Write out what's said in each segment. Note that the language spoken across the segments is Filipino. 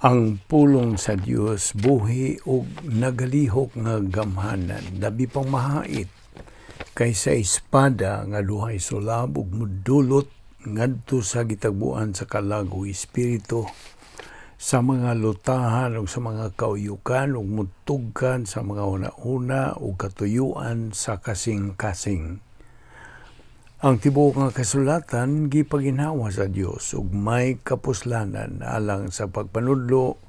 Ang pulong sa Dios buhi ug nagalihok nga gamhanan, labi pang mahait kaysa espada nga duhay sulab ug mudulot ngadto sa gitagbuan sa kalago espiritu, sa mga lutahan ug sa mga kauyukan ug mutugkan sa mga una-una ug katuyuan sa kasing-kasing. Ang tibuok nga kasulatan gipaginhawa sa Dios ug may kapuslanan alang sa pagpanudlo,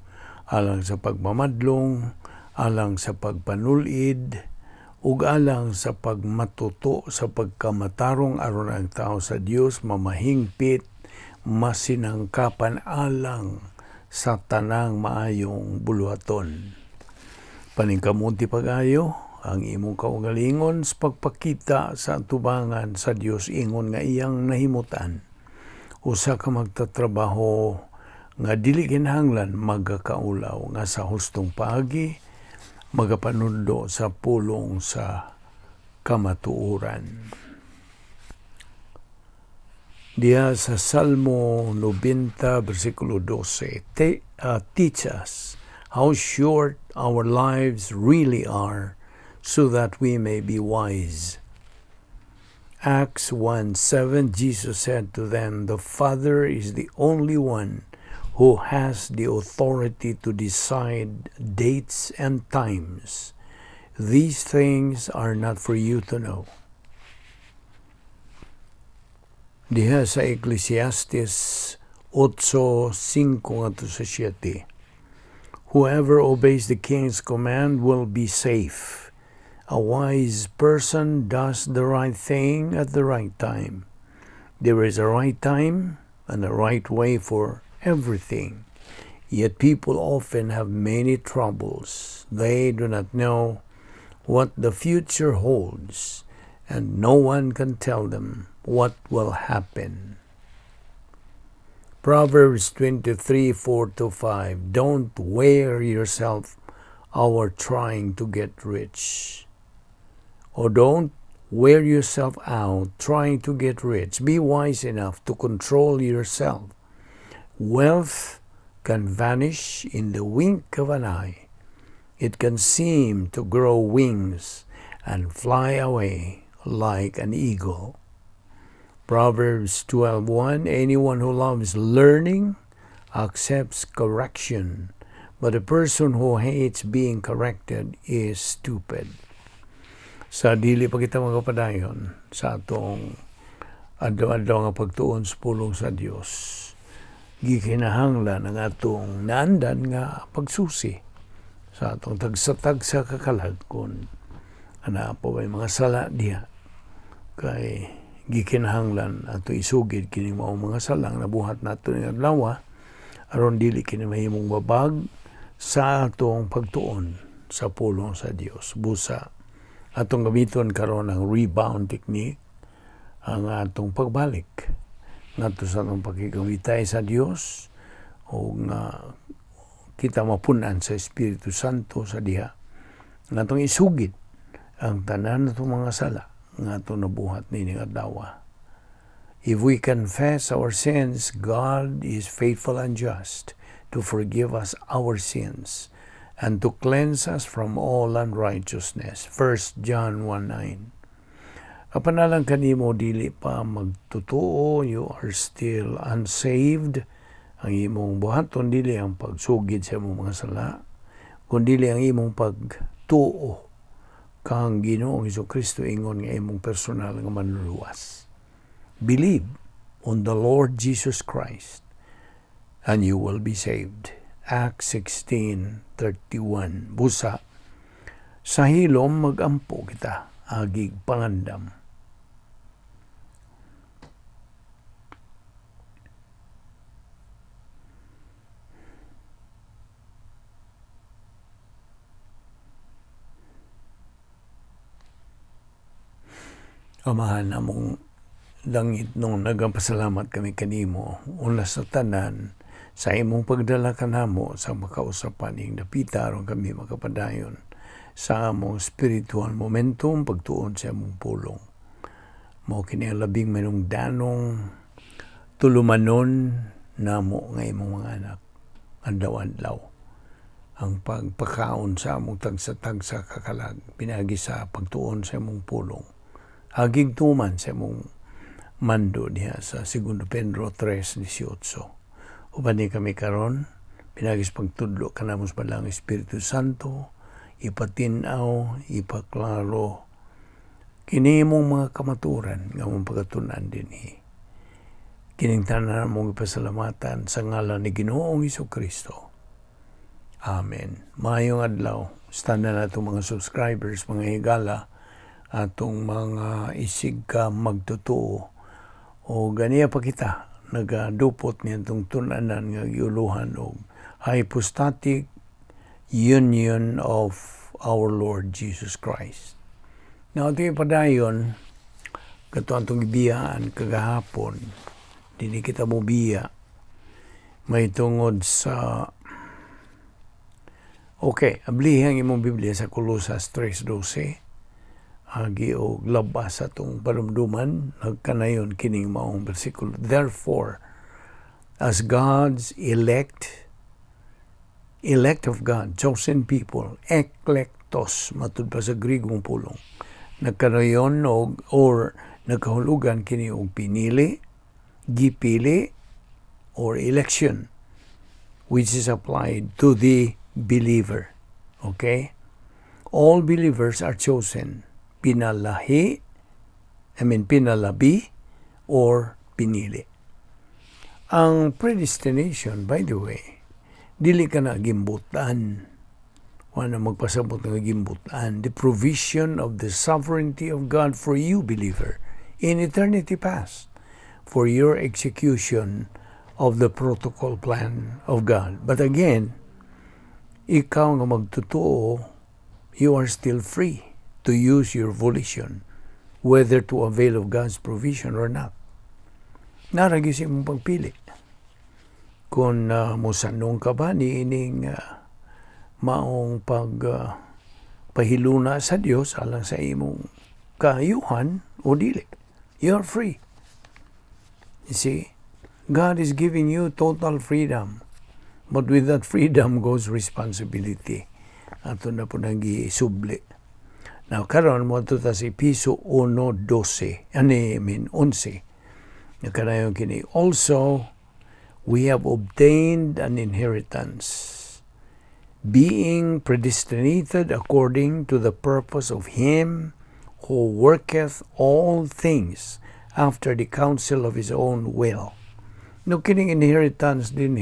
alang sa pagmamadlong, alang sa pagpanulid, ug alang sa pagmatuto sa pagkamatarong aron ang tao sa Dios mamahingpit, masinangkapan alang sa tanang maayong buluhaton. Paningkamunti pag-ayo ang imong kaugalingon sa pagpakita sa tubangan sa Dios ingon nga iyang nahimutan. Usa ka magtatrabaho nga dili kinahanglan magakaulaw nga sa hustong paagi magapanudlo sa pulong sa kamatuoran. Diha sa Salmo 90 versikulo 12, teach us how short our lives really are, so that we may be wise. Acts 1:7, Jesus said to them, the Father is the only one who has the authority to decide dates and times. These things are not for you to know. Diha sa Ecclesiastes 8:5-7, whoever obeys the king's command will be safe. A wise person does the right thing at the right time. There is a right time and a right way for everything. Yet people often have many troubles. They do not know what the future holds, and no one can tell them what will happen. Proverbs 23:4-5. Don't wear yourself out trying to get rich. Or don't wear yourself out trying to get rich. Be wise enough to control yourself. Wealth can vanish in the wink of an eye. It can seem to grow wings and fly away like an eagle. Proverbs 12:1. Anyone who loves learning accepts correction, but a person who hates being corrected is stupid. Sa dili pa kita magapadayon sa atong adlaw-adlaw nga pagtuon sa pulong sa Dios, gikinahanglan ang atong naandan nga pagsusi sa atong tagsa-tagsa kakalag kun ana pa may mga sala diha, kay gikinahanglan ato isugid kini mao mga sala nga nabuhat nato ning adlaw aron dili kini mahimong babag sa atong pagtuon sa pulong sa Dios. Busa atong gamiton karon ang rebound technique, ang atong pagbalik ngadto sa atong pagkikamitay sa Dios o nga kita mapunan sa Espiritu Santo sa diha nga atong isugid ang tanan natong mga sala nga atong nabuhat nining adlaw. If we confess our sins, God is faithful and just to forgive us our sins and to cleanse us from all unrighteousness. 1 John 1:9. Kapanalang kanimo dili pa magtutuo, you are still unsaved. Ang imong buhaton dili ang pagsugid sa imong mga sala, kundi ang imong pagtuo kang Ginoong Hesukristo ingon nga imong personal nga manluluwas. Believe on the Lord Jesus Christ and you will be saved. Acts 16:31. Busa, sa hilom magampo kita, agig pangandam. Amahan among langit nung nagapasalamat kami kanimo una sa tanan sa imong pagdala kanamo sa makausapan ing napita aron kami makapadayon sa among spiritual momentum pagtuon sa among pulong. Mao kini ang labing manungdanong tulumanon namo nga imong mga anak. adlaw-adlaw. Ang pagpakaon sa among tagsa-tagsa kakalag, pinagi sa pagtuon sa among pulong. Hagig tuman sa among mando niya sa 2 Pedro 3:18. Uban ni kami karon, pinagi sa pagtudlo kanamos balang Espiritu Santo, ipatinaw, ipaklaro, kini mong mga kamaturan nga mong pagatunan dinhi. Kining tanan mong ipasalamatan sa ngalan ni Ginoong Hesukristo. Amen. Maayong adlaw. Standa na itong mga subscribers, mga higala, atong mga isig ka magtutuo. O ganiya pa kita, nagadupot niya itong tunanan nga giuluhan o Hypostatic Union of our Lord Jesus Christ. Now, ito yung padayon, kato itong ibiyaan kagahapon, dini kita mo biya, may tungod sa, ablihang imong Biblia sa Colosas 3:12, agi o labas sa itong panumduman, nagkanayon kining maong bersikulo. Therefore, as God's elect of God, chosen people, eklektos, matud pa sa Grigong pulong, nagkanayon or nagkahulugan kini og pinili, gipili, or election, which is applied to the believer. Okay? All believers are chosen, pinalabi, or pinili. Ang predestination, by the way, dili ka na gimbutan. Wala magpasabot ng gimbutan. The provision of the sovereignty of God for you, believer, in eternity past, for your execution of the protocol plan of God. But again, ikaw nga magtutuo, you are still free to use your volition, whether to avail of God's provision or not. Naragis mong pagpili. Kung musanong ka ba ni ining maong pahiluna sa Dios alang sa imong kaayuhan o dili. You're free. You see, God is giving you total freedom. But with that freedom goes responsibility. Ato na po nang isubli. Now, karon mo ito sa Piso 1:12. 11. Nakanayon kini. Also, we have obtained an inheritance, being predestinated according to the purpose of Him who worketh all things after the counsel of His own will. No kining inheritance din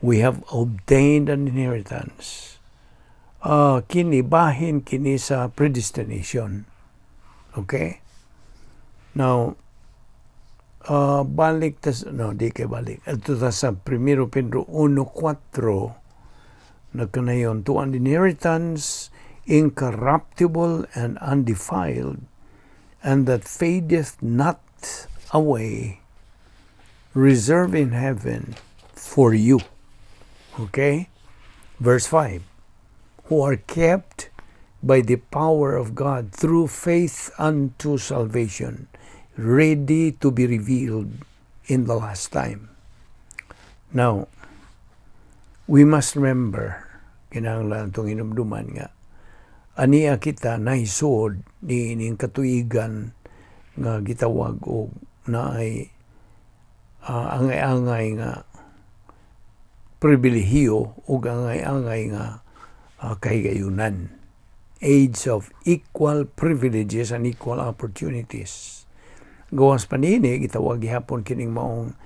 we have obtained an inheritance. Kini bahin kini sa predestination. Okay? Now, balik ito sa 1 Pedro 1:4, nagkanayon, to an inheritance incorruptible and undefiled, and that fadeth not away, reserved in heaven for you. Okay? Verse 5, who are kept by the power of God through faith unto salvation, ready to be revealed in the last time. Now, we must remember, kinahanglan itong inumduman nga, aniya kita nahisod ni ining katuigan nga gitawag o na ay angay-angay nga pribilehiyo o angay-angay nga kahigayunan. Age of equal privileges and equal opportunities. Gawas panini, gitawag gihapon kining maong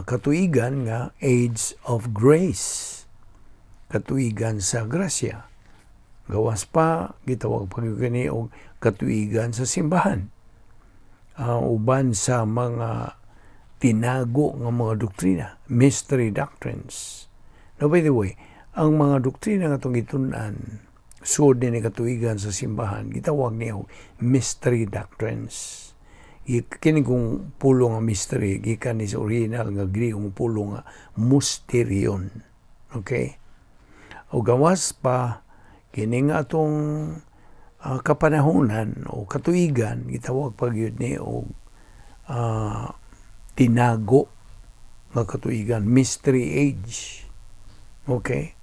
katuigan nga age of grace. Katuigan sa grasya. Gawas pa, gitawag pagkini og katuigan sa simbahan. Uban sa mga tinago nga mga doktrina, mystery doctrines. Now, by the way, ang mga doktrina nga itong gitunan, sud ni katuigan sa simbahan, gitawag niya mystery doctrines. Kini kung pulong nga mystery, gikan ni sa original nga Griegong pulong nga mysterion. Okay? O gawas pa, kini nga itong kapanahunan o katuigan, gitawag pag yun ni o tinago nga katuigan, mystery age. Okay?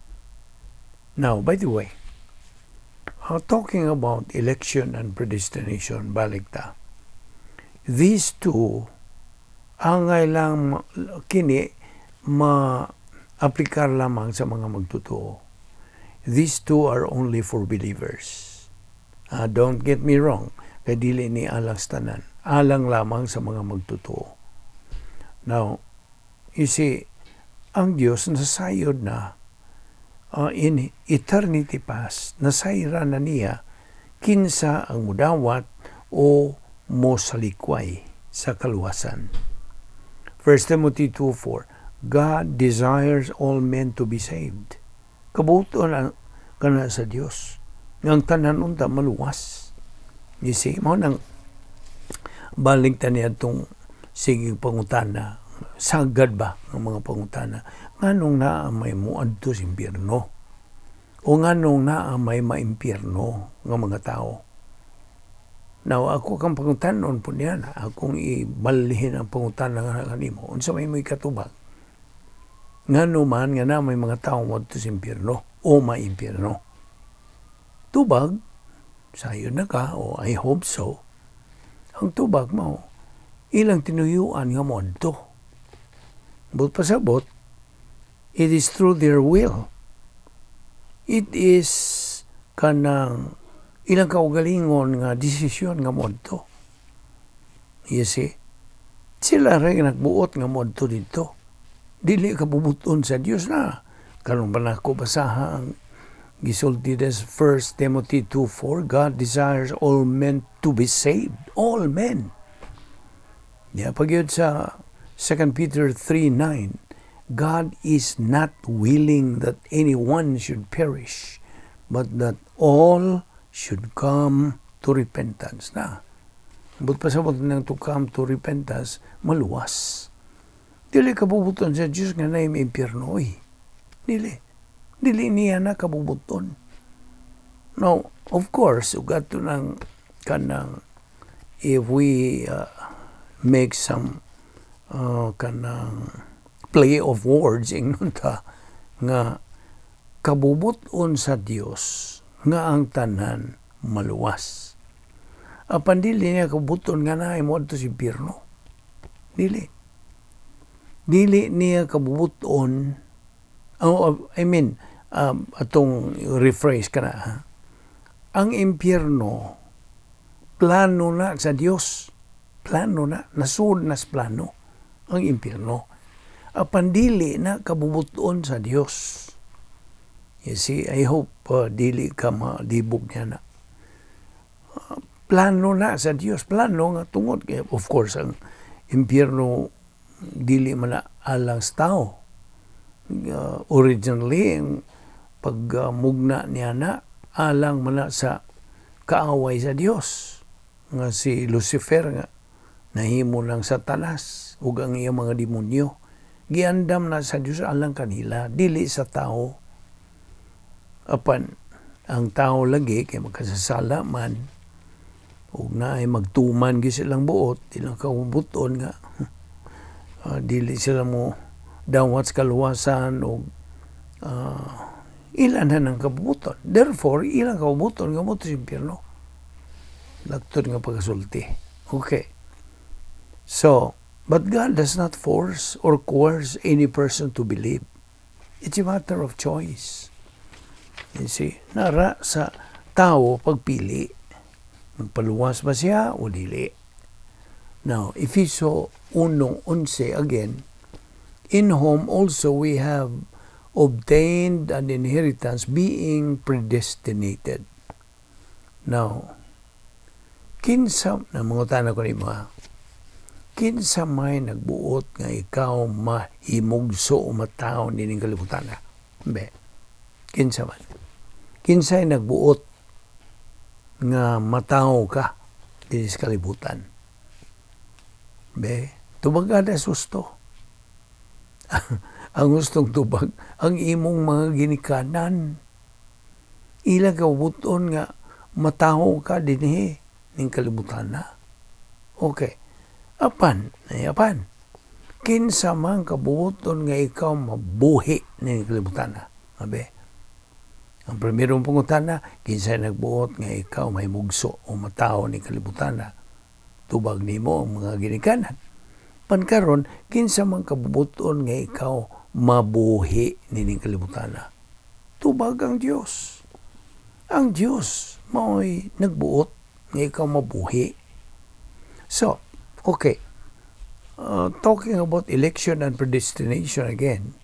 Now, by the way, talking about election and predestination, balik ta. These two, angay lang kini ma-aplikar lamang sa mga magtotoo. These two are only for believers. Don't get me wrong, kay dili ni alang tanan. Alang lamang sa mga magtotoo. Now, you see, ang Diyos nasayod na in eternity past, nasayra na niya kinsa ang mudawat o mosalikway sa kaluwasan. 1 Timothy 2:4, God desires all men to be saved. Kabuton kana sa Dios. Ng tanan unta maluwas. You see, mo nang balik ta niya itong sige pangutana. Sagad ba ng mga pangutana? Nganong naa may muadto sa impyerno? O nganong naa may maimpyerno ng mga tao? Now, ako kang pangutanon po niya na. Akong ibalihin ang pangutana nga kanimo. Unsa may mo ikatubag? Ngano man nga na may mga tao muadto sa impyerno o maimpyerno? Tubag, sayo na ka, o I hope so. Ang tubag mo, ilang tinuyuan nga muadto. But pasabot, it is through their will. It is kanang ilang kaugalingon nga desisyon nga muadto. You see? Sila rin nagbuot nga muadto dito. Dili ka bubuton sa Dios na. Kanong ba na ko basaha ang gisulti des 1 Timothy 2:4, God desires all men to be saved. All men. Pagyod sa 2 Peter 3:9, God is not willing that anyone should perish, but that all should come to repentance. Na, but pasabot nang to come to repentance, maluwas. Dili kabubuton sa Diyos nga na yung impyerno. Dili niya na kabubuton. Now, of course, ugat to ng kanang if we make some kanang play of words ingunta nga kabubuton sa Dios nga ang tanan maluwas. Apan dili niya kabubuton nga na mo adto sa impyerno. Dili niya kabubuton. Atong rephrase ka na. Ang impyerno, plano na sa Dios. Plano na. Nasud na sa plano. Ang impyerno. Apan dili na kabubuton sa Dios. You see, I hope dili ka madibog niya na. Plano na sa Dios. Plano nga tungod. Of course, ang impyerno dili man na alang sa tao. Originally, pagmugna niya na, alang man na sa kaaway sa Dios. Nga si Lucifer nga, nahimo ng Satanas, ug ang iyang mga demonyo. Giandam na sa Dios alang kanila, dili sa tao. Apan, ang tao lagi, kay magkasasala man, ug na ay magtuman gi silang buot, ilang kabubuton nga, dili sila mo dawat sa kaluwasan o ilan na ng kabubuton. Therefore, ilang kabubuton nga mo ito sa impyerno. Lagtod nga pagkasulti. Okay. So, but God does not force or coerce any person to believe. It's a matter of choice. You see, nara sa tao pagpili. Magpaluwas ba siya o dili? Now, Efeso 1:11 again, in whom also we have obtained an inheritance, being predestinated. Now, kinsa na mga tanong ko ni mga, kinsa may nagbuot nga ikaw mahimugso o mataon nining kalibutan na? Be, kinsa man. Kinsa ay nagbuot nga mataw ka din sa kalibutan? Be, tubagada susto. Ang gustong tubag, ang imong mga ginikanan. Ilang kabuton nga mataho ka dinhi ning kalibutan na. Okay. Apan. kinsa man kabuoton nga ikaw mabuhi ni kalibutan na. Abe. Ang primerong pangutana, kinsa nagbuot nga ikaw may mugso o matao ni kalibutan na. Tubag nimo ang mga ginikanan. Pankaron, kinsa man kabuoton nga ikaw mabuhi ni kalibutan na. Tubag ang Dios. Ang Dios mao'y nagbuot nga ikaw mabuhi. So, okay. Talking about election and predestination again,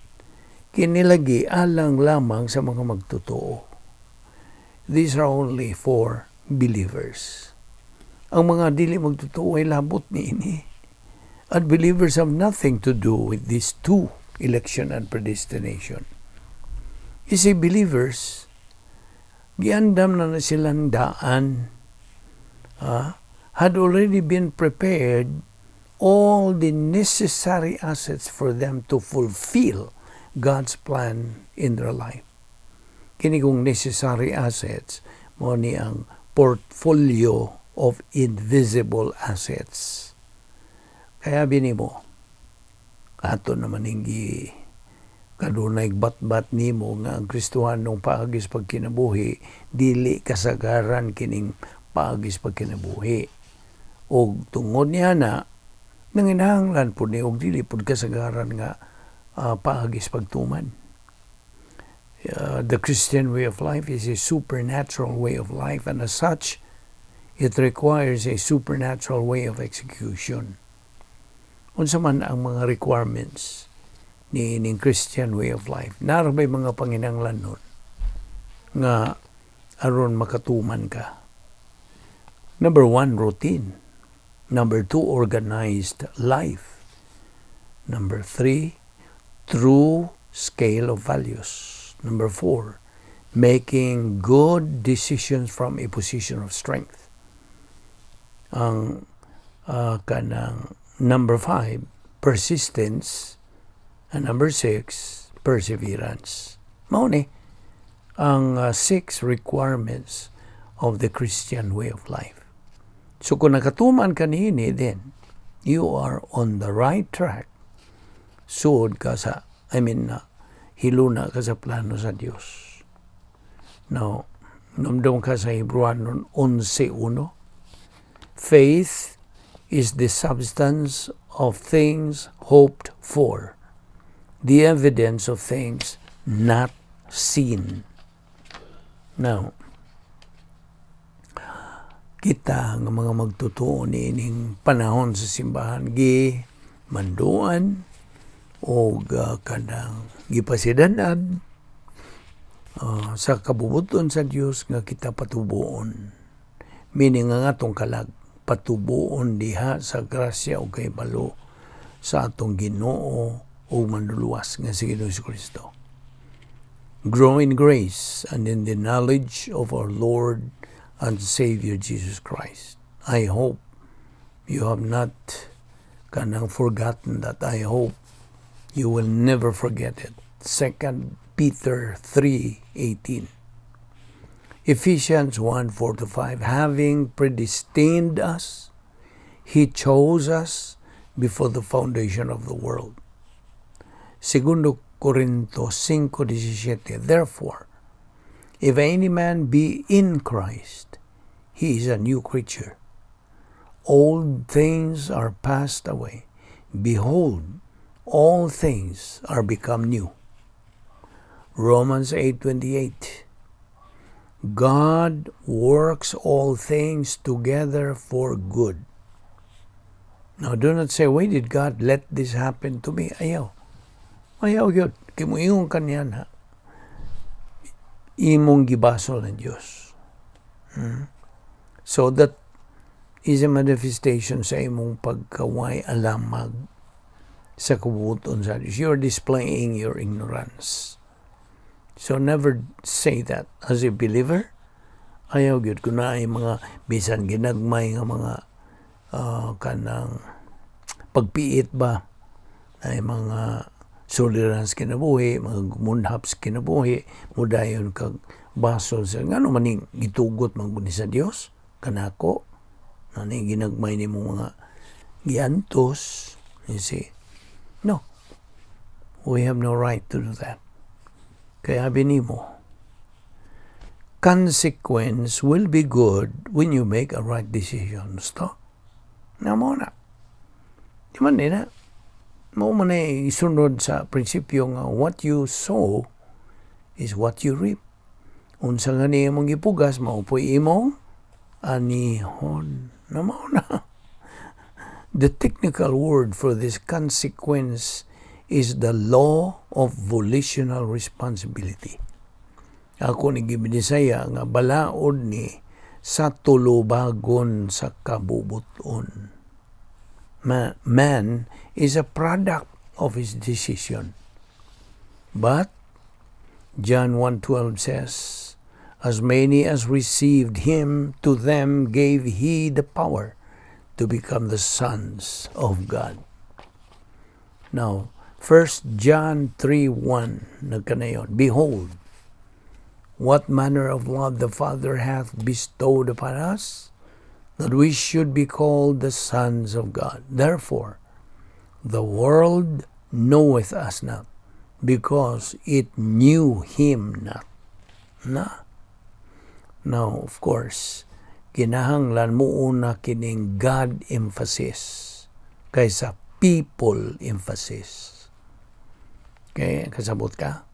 kinilagi alang lamang sa mga magtotoo. These are only for believers. Ang mga dili magtotoo ay labot niini. Unbelievers have nothing to do with these two, election and predestination. You see, believers, giandam na silang daan, had already been prepared all the necessary assets for them to fulfill God's plan in their life. Kini kong necessary assets, mo ni ang portfolio of invisible assets. Kaya binimo, ato naman hingi kadunay bat-bat nimo nga ang Kristohanong paagis pagkinabuhi, dili kasagaran kining paagis pagkinabuhi. O tungod niya na, nanginahanglan po ni og dili pud kasagaran nga paagis pagtuman. The Christian way of life is a supernatural way of life, and as such, it requires a supernatural way of execution. Unsa man ang mga requirements ni Christian way of life? Narabay mga panginahanglan nun nga aron makatuman ka. Number 1, routine. Number 2, organized life. Number 3, true scale of values. Number 4, making good decisions from a position of strength. Ang kanang number 5, persistence. And number 6, perseverance. Mao ni ang 6 requirements of the Christian way of life. So kung nakatuman ka niini, then you are on the right track. Suod ka sa, hiluna ka sa plano sa Diyos. Now, namdong ka sa Hebrewanon 11:1. Faith is the substance of things hoped for, the evidence of things not seen. Now, kita nga mga magtotoo niining panahon sa simbahan, manduan o kanang gipasidanan sa kabubuton sa Dios nga kita patubuon. Meaning nga atong kalag patubuon diha sa grasya o kahibalo sa atong Ginoo o manluluwas nga si Ginoong Jesucristo. Grow in grace and in the knowledge of our Lord and Savior Jesus Christ. I hope you have not forgotten that. I hope you will never forget it. 2 Peter 3:18. Ephesians 1:4-5. Having predestined us, He chose us before the foundation of the world. 2 Corinto 5:17. Therefore, if any man be in Christ, he is a new creature. Old things are passed away. Behold, all things are become new. Romans 8:28. God works all things together for good. Now, do not say, why did God let this happen to me? Ayaw yun. Kimuingon kanyan ha. Imong gibasol ng Diyos. So that is a manifestation sa imong pagkaway alamag sa kabuton sa Diyos. You're displaying your ignorance. So never say that. As a believer, ayaw yun. Kung na ay mga bisan ginagmay nga mga kanang pagpiit ba, ay mga tolerance kinabuhi, mga munhaps kinabuhi, mudayon kag basol sa ngano maning gitugot mangguni sa Dios kanako nani ginagmay nimo mga giantos, you see. No. We have no right to do that. Kaya binimo, consequence will be good when you make a right decision. Sto? Na mo na. Di man na. Mo man isunod sa prinsipyo nga what you sow is what you reap. Unsa nga niya mong ipugas, maupoy imong anihon. Na mo na. The technical word for this consequence is the law of volitional responsibility. Ako ni Gibidisaya nga balaod ni sa tulubagon sa kabubuton. Man is a product of his decision. But John 1:12 says, as many as received him, to them gave he the power to become the sons of God. Now, 1 John 3:1 nagkanayon, behold, what manner of love the Father hath bestowed upon us, that we should be called the sons of God. Therefore, the world knoweth us not, because it knew him not. Now, of course, kinahanglan mo una kining God emphasis kaysa people emphasis. Okay, kasabot ka?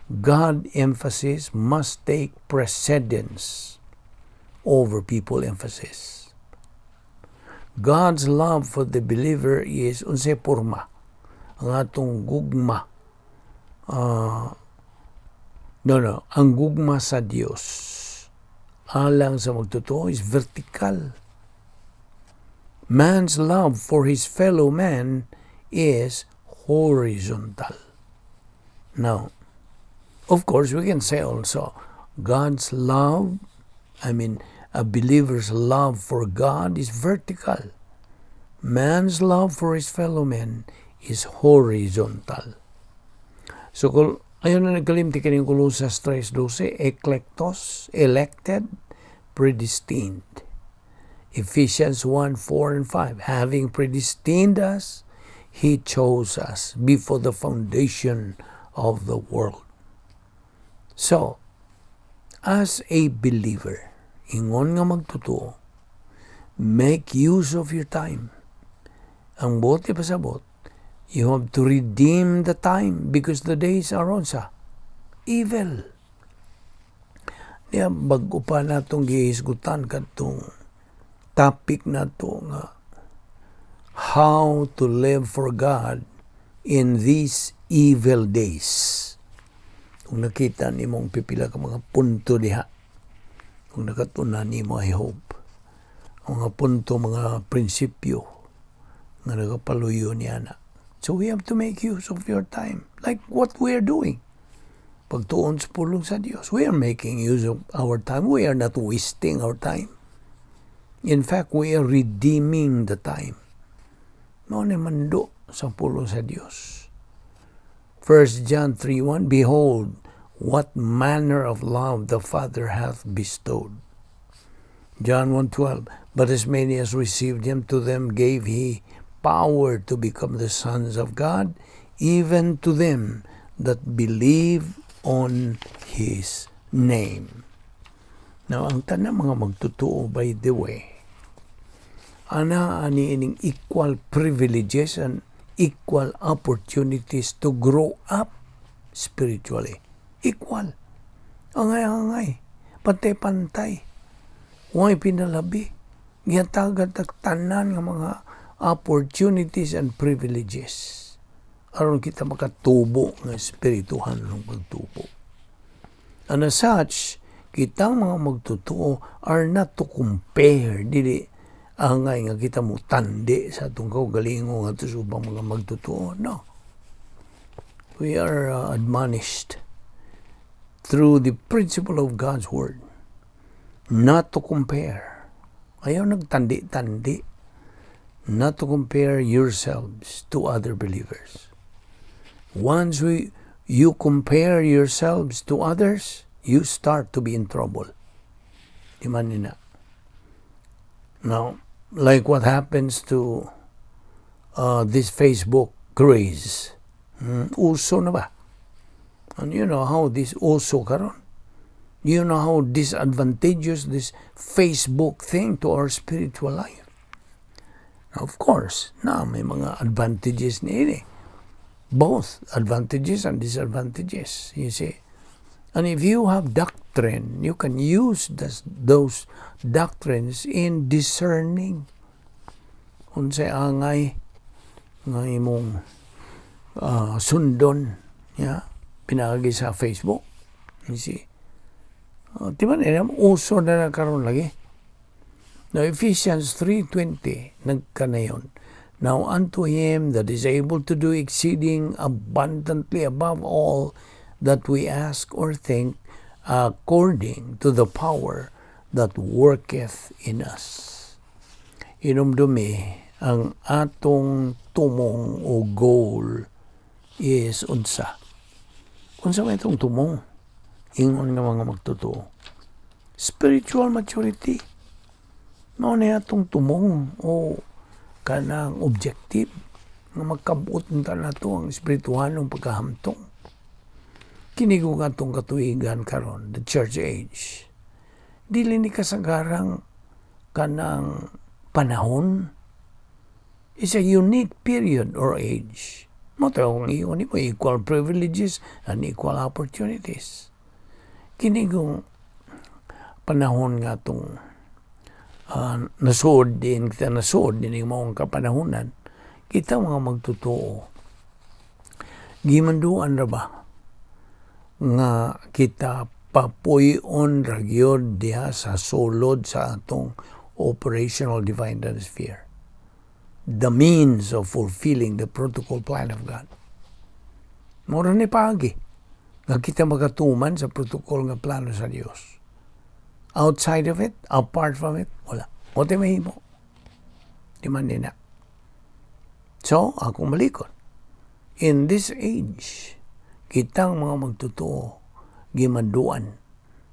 God emphasis must take precedence over people emphasis. God's love for the believer is unsay porma, ang atong gugma. Ang gugma sa Dios alang sa magtotoo is vertical. Man's love for his fellow man is horizontal. Now, of course, we can say also God's love, a believer's love for God is vertical. Man's love for his fellow man is horizontal. So, ayun na nagkalimti kaning Colossus 3:12, eklektos, elected, predestined. Ephesians 1:4 and 5, having predestined us, He chose us before the foundation of the world. So, as a believer, ingon nga magtotoo, make use of your time. Ang bote pasabot, you have to redeem the time because the days are onsa evil. Diya, bago pa natong gihisgutan katong topic na to nga how to live for God in these evil days. Kung nakita ni mong pipila ka mga punto diha, kung nakatunan ni mo, I hope, mga punto, mga prinsipyo nga nagapaluyo niya na. So we have to make use of your time, like what we are doing. Pagtuon sa pulong sa Diyos, we are making use of our time. We are not wasting our time. In fact, we are redeeming the time. Mao ni mando sa pulong sa Diyos. 1 John 3:1, behold, what manner of love the Father hath bestowed. John 1:12, but as many as received him, to them gave he power to become the sons of God, even to them that believe on his name. Now, ang tanang mga magtotoo, by the way, ani ining equal privileges and equal opportunities to grow up spiritually. Equal. Angay-angay. Pantay-pantay. Huwag pinalabi. Giyatagan tanan ng mga opportunities and privileges. Aron kita makatubo ng spirituhan ng pagtubo. And as such, kitang mga magtotoo are not to compare. Dili angay nga kita mo tandi sa itong kaugalingo nga ito subang mga magtotoo. No. We are admonished through the principle of God's Word not to compare. Ayaw nagtandi-tandi. Not to compare yourselves to other believers. Once you compare yourselves to others, you start to be in trouble. Di man nina. Now, like what happens to this Facebook craze. Uso na ba? And you know how this uso karon? You know how disadvantageous this Facebook thing to our spiritual life? Now, of course, may mga advantages ni both advantages and disadvantages, you see. And if you have doctrine, you can use those doctrines in discerning. Unsay angay nga imong sundon, pinagi sa Facebook. You see. Diba nila, uso na karon lagi. Now, Ephesians 3:20, nagkanayon. Now unto him that is able to do exceeding abundantly above all that we ask or think, according to the power that worketh in us. Inumdumi, ang atong tumong o goal is unsa. Unsa may itong tumong? Ingon nga mga magtotoo. Spiritual maturity. Mao na atong tumong o kanang objective nga magkabuot na to ang espirituhanong pagkahamtong. Kinigo nga itong katuigan karon, the church age. Dili ni kasagarang kanang panahon. It's a unique period or age. Matawag ang iyon mo, equal privileges and equal opportunities. Kinigong panahon nga itong nasod din yung mga kapanahonan, kita mga magtotoo. Gimanduan na ba nga kita papuyon ragyod diha sa sulod sa atong operational divine sphere. The means of fulfilling the protocol plan of God. Mura ni pagi nga kita magatuman sa protocol nga plano sa Dios. Outside of it, apart from it, wala. O te mahimo. Di man nina. So, ako malikot. In this age, kitang mga magtotoo, gimanduan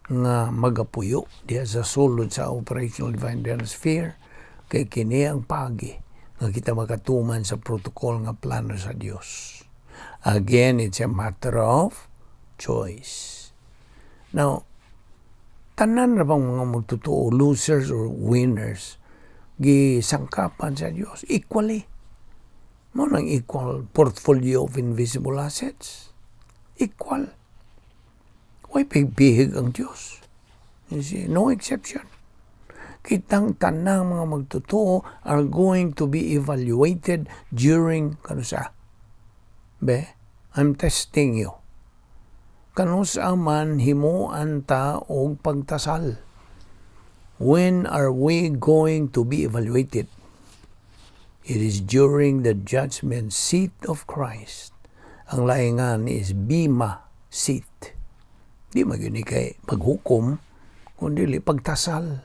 nga magapuyo diya sa sulod sa operational divine sphere, kay kini ang pagi nga kita makatuman sa protocol nga plano sa Dios. Again, it's a matter of choice. Now, tanan na bang mga magtotoo, losers or winners, gisangkapan sa Dios equally? Mo nang equal portfolio of invisible assets? Equal. Why bihig ang Diyos? You see, no exception. Kitang tanang mga magtotoo are going to be evaluated during, I'm testing you. Kanusa man himuan ta og pagtasal. When are we going to be evaluated? It is during the judgment seat of Christ. Ang laingan is bima seat. Di magyuni kay paghukom, kundi pagtasal.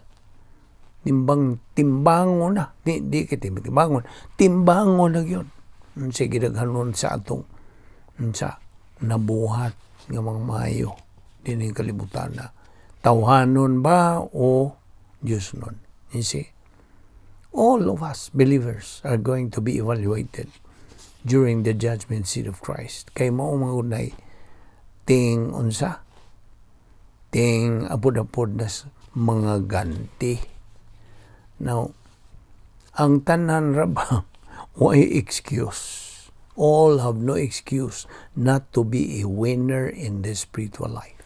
Timbangon na. Di kay timbangon. Timbangon na yun. Sige daghanon sa atong sa nabuhat ng mga mayo. Dining kalibutan na. Tawhanon ba o Diyos nun? You see? All of us believers are going to be evaluated during the judgment seat of Christ. Kay mao magunay ting unsa? Ting apod-apod na mga ganti. Now, ang tanan ra ba why excuse? All have no excuse not to be a winner in the spiritual life.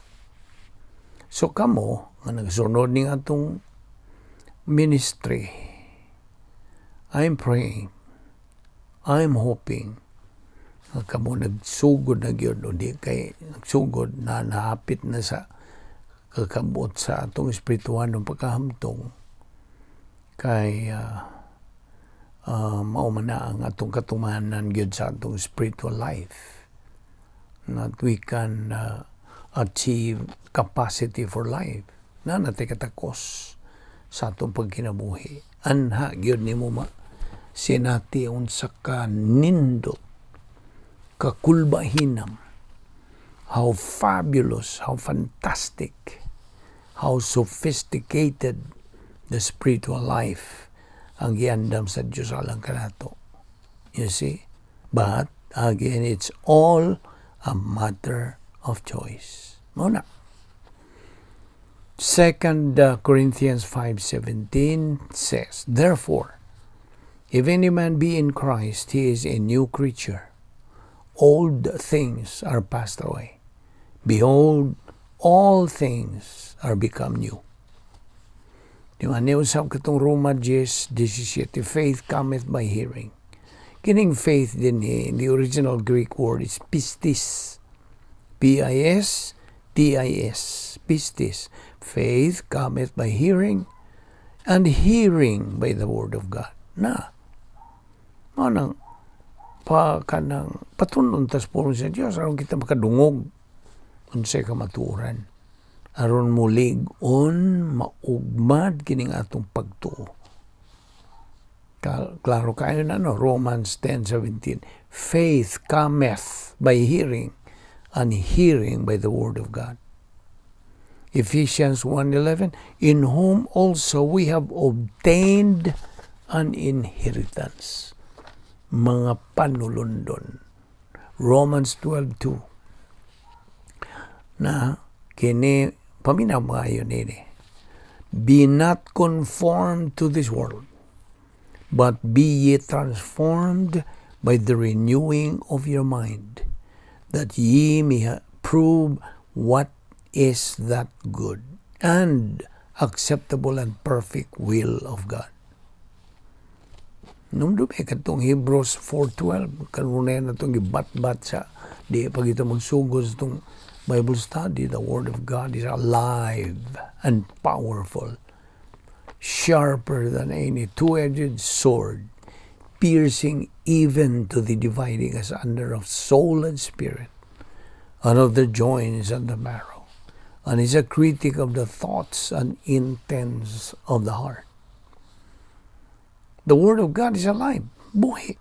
So kamo nga nagsunod ning atong ministry, I'm praying, I'm hoping nga kamo nagsugod na gyud o di kay nagsugod na nahapit na sa kakabot sa atong espirituhan ng pagkahamtong kay maumana ang atong katumanan gyud sa atong spiritual life, that we can achieve capacity for life na natay katakos sa atong pagkinabuhi. Anha gyud nimo sinati unsa ka nindot kakulbahinam, how fabulous, how fantastic, how sophisticated the spiritual life ang giandam sa Diyos alang kanato. You see? But Again, it's all a matter of choice. Muna. 2 Corinthians 5:17 says, therefore, if any man be in Christ, he is a new creature. Old things are passed away. Behold, all things are become new. Di man niusap katong Roma 10:17, faith cometh by hearing. Kining faith din in the original Greek word is pistis. P-I-S-T-I-S. Pistis. Faith cometh by hearing, and hearing by the word of God. Na, manang patunon tas po sa Diyos, aron kita makadungog, unsay kamatuoran. Aron mulig on maugmad kining atong pagtuo. Klaro kayo na, no? Romans 10:17. Faith cometh by hearing, and hearing by the word of God. Ephesians 1:11, in whom also we have obtained an inheritance. Mga panulundon. Romans 12:2. Na, kini, paminaw mga yun ini. Be not conformed to this world, but be ye transformed by the renewing of your mind, that ye may prove what is that good and acceptable and perfect will of God. Nung dumi katong Hebrews 4:12, kanunay na itong gibat-bat sa di pag ito magsugod sa itong Bible study. The Word of God is alive and powerful, sharper than any two-edged sword, piercing even to the dividing asunder of soul and spirit, and of the joints and the marrow, and is a critic of the thoughts and intents of the heart. The Word of God is alive, buhay,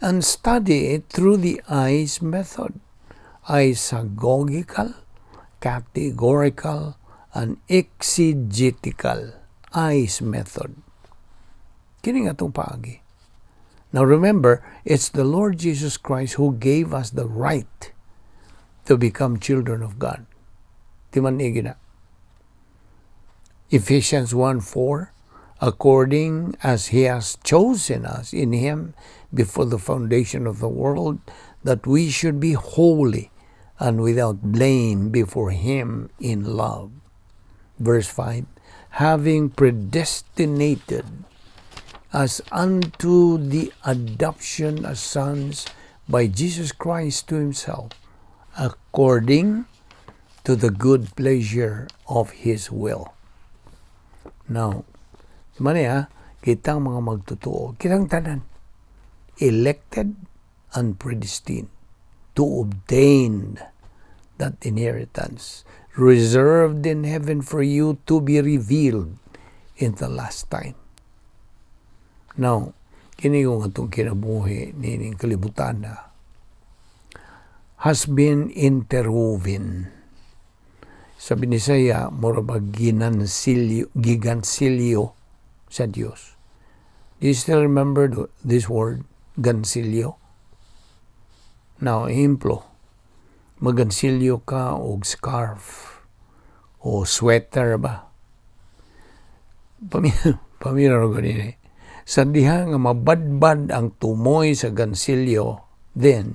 and study it through the eyes method, isagogical, categorical, and exegetical eyes method. Kini nga itong paagi. Now remember, it's the Lord Jesus Christ who gave us the right to become children of God. Timanigi na. Ephesians 1:4, according as He has chosen us in Him before the foundation of the world, that we should be holy and without blame before Him in love. Verse 5, having predestinated us unto the adoption as sons by Jesus Christ to Himself, according to the good pleasure of His will. Now, kitang mga magtotoo, kitang tanan, elected and predestined to obtain that inheritance reserved in heaven for you to be revealed in the last time. Now, kini yung atong kinabuhi nining kalibutan na has been interwoven. Sabi ni Isaiah, mura ba gigansilyo sa Diyos. Do you still remember this word, gansilyo? Now, implo, magansilyo ka og scarf o sweater ba? Pamira ko din. Sa diha nga mabadbad ang tumoy sa gansilyo, then,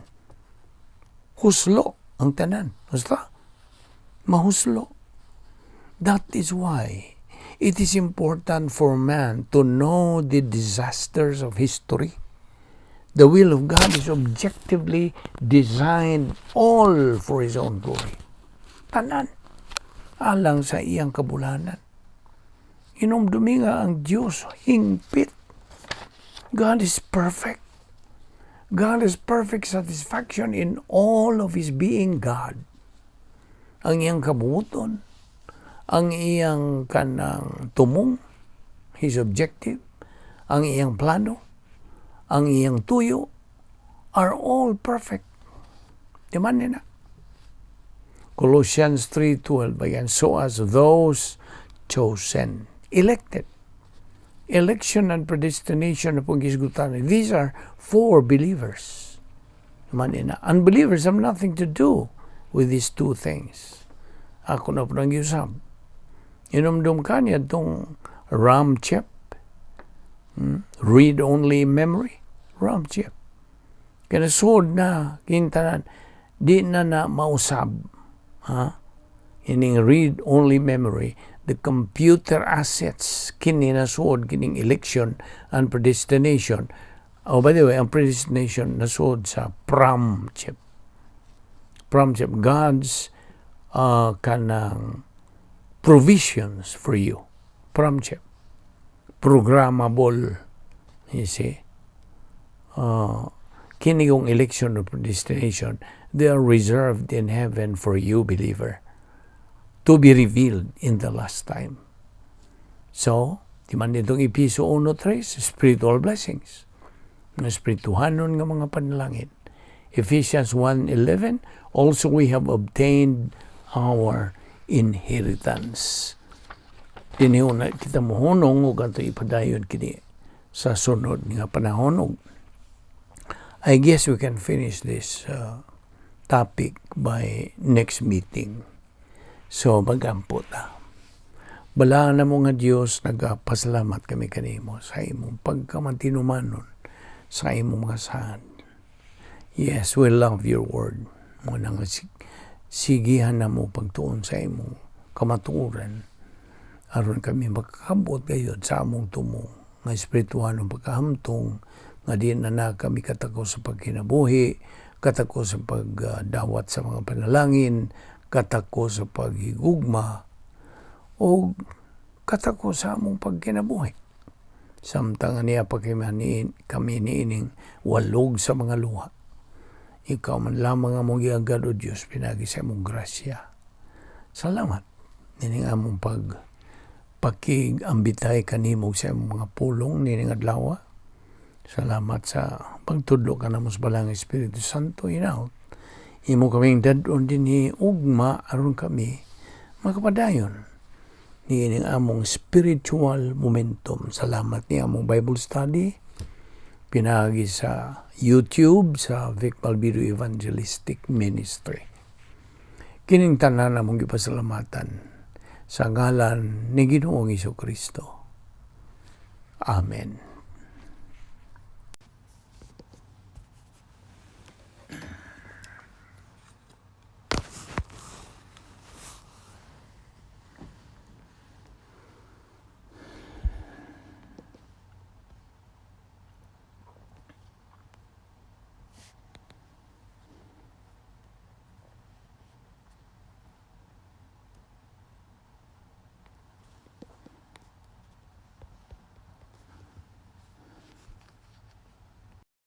huslo ang tanan. Basta, mahuslo. That is why it is important for man to know the disasters of history. The will of God is objectively designed all for His own glory. Tanan, alang sa iyang kabulanan. Inumdumi nga ang Diyos hingpit. God is perfect. God is perfect satisfaction in all of His being God. Ang iyang kabuton, ang iyang kanang tumong, His objective, ang iyang plano, ang iyang tuyo, are all perfect. Diman nila. Colossians 3:12 again, so as those chosen, elected. Election and predestination na pong gisgutan. These are for believers. Unbelievers have nothing to do with these two things. Ako na po nang usap. Inumdum ka niya itong RAM chip. Read-only memory. RAM chip. Kinasod na, kintanan, di na mausab. Ining read-only memory, the computer assets, kininasod, kining election and predestination. Oh, by the way, ang predestination nasod sa RAM chip. RAM chip, God's kanang provisions for you. RAM chip. Programmable. You see? Kini yung election or predestination, they are reserved in heaven for you, believer, to be revealed in the last time. So, di man itong Episo 1:3, spiritual blessings. Ng spirituhanon nga mga panalangin. Ephesians 1:11, also we have obtained our inheritance. Dinihuna kita mohonong o ganito ipadayon kini sa sunod nga panahon. I guess we can finish this topic by next meeting. So, magampo ta. Bala na mo nga Diyos, nagpasalamat kami kanimo sa imong pagkamantinumanon sa imong mga saan. Yes, we love your word. Muna nga sigihan na mo pagtuon sa imong kamatuoran. Aron kami makakabot gayod sa among tumong nga espirituhan ng pagkahamtong nga di na kami katako sa pagkinabuhi, katako sa pagdawat sa mga panalangin, katako sa paghigugma, o katako sa among pagkinabuhi. Samtang niya pa kami niining walog sa mga luha. Ikaw man lamang among giagad o Diyos, pinagi sa among grasya. Salamat. Nining among pagkig-ambitay kanimo sa among mga pulong nining adlaw. Salamat sa pagtudlo ka na mo sa balang Espiritu Santo inaut. Imo kaming dadon din ni ugma aron kami makapadayon ni ining among spiritual momentum. Salamat ni among Bible study pinagi sa YouTube sa Vic Balbido Evangelistic Ministry. Kining tanan among gipasalamatan sa ngalan ni Ginoong Hesukristo. Amen.